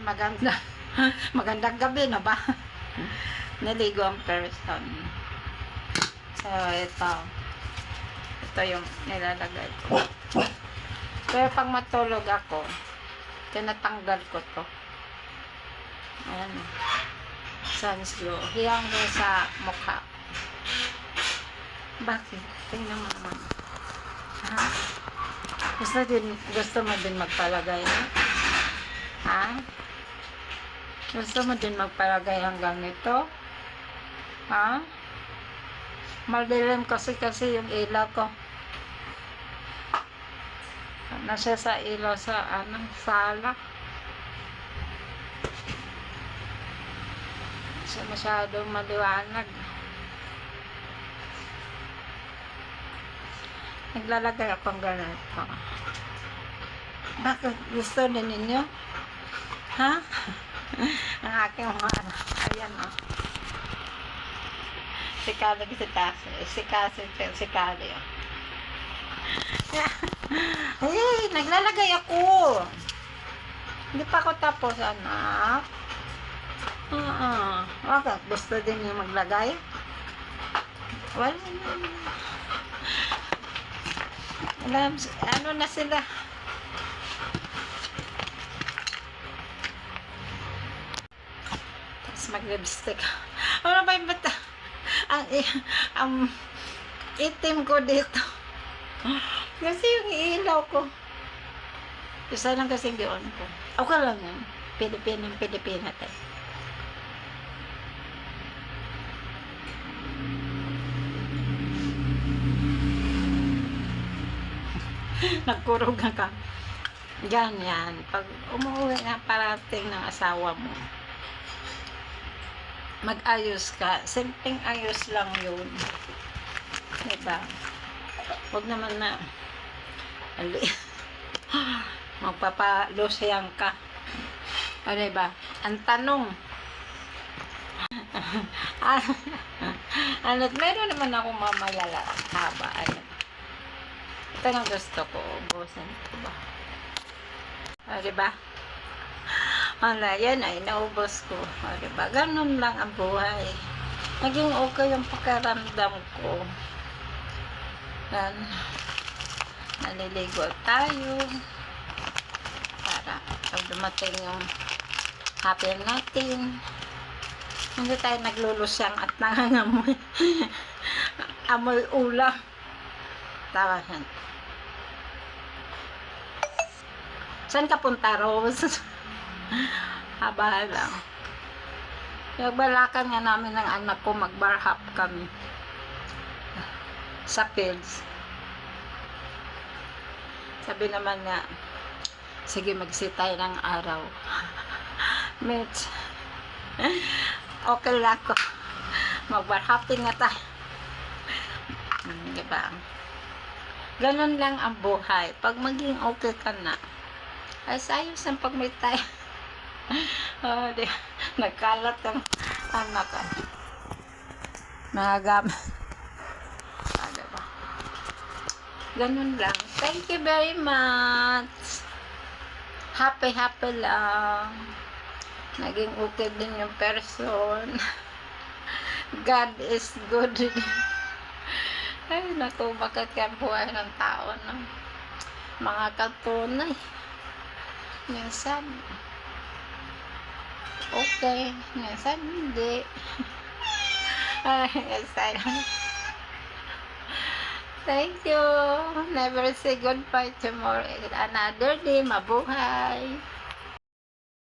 maganda. Magandang gabi na ba? Naligo ang person. So, ito yung nilalagay ko. Pero pag matulog ako, tinatanggal ko to. Ayan. Sunscreen. Hiyang ko sa mukha. Bakit? Tingnan mo naman. Ha? Gusto mo din magpalagay na? Ha? Gusto mo din magpalagay hanggang ito? Ha? Madilim kasi yung ilaw ko. Nasa sa ilaw sa sala. Kasi masyadong maliwanag. Naglalagay akong ganito. Bakit gusto din ninyo? Ha? Ang aking mga anak. Ayan o. Si Kali o. Ay, naglalagay ako. Hindi pa ako tapos, anak. Bakit? Gusto din niyo maglagay? Wala na. Ano na sila? Tapos mag-lipstick. Ano ba yung bata? Ang itim ko dito. Kasi yung ilaw ko. Isa lang kasing doon ko. Okay lang yun. Pilipina tayo. Nagkurog ka. Ganyan. Pag umuwi nga parating ng asawa mo, mag-ayos ka. Simpleng ayos lang yun. Diba? Huwag naman na magpapalusayang ka. O diba? Ang tanong, meron naman akong mamayala haba. Ayan. Ito ang gusto ko. Ubusin ko ba? O diba? Wala, yan ay naubos ko. O diba? Ganun lang ang buhay. Naging okay yung pakiramdam ko. Yan. Naliligo tayo. Para pag dumating yung happy natin, hindi tayo naglulusyang at nangangamoy. Amoy ulam. Tawa yan. Saan ka punta, Rose? Haba lang. Nagbalakan nga namin ng anak ko, mag-bar hop kami sa fields. Sabi naman nga, sige mag-sit tayo ng araw. Mitch, okay lang ko. Mag-bar hopping nga tayo. Diba? Ganun lang ang buhay. Pag maging okay ka na, ay sayos ang pag-meet tayo. Nagkalat ang anak ka. Nagam. Diba? Ganun lang. Thank you very much. Happy lang. Naging okay din yung person. God is good. Ay, naku, bakit kaya buhay ng tao, no? Mga katunay. Minsan, okay. Minsan, hindi. Ay, minsan. Thank you. Never say goodbye tomorrow. Another day, mabuhay.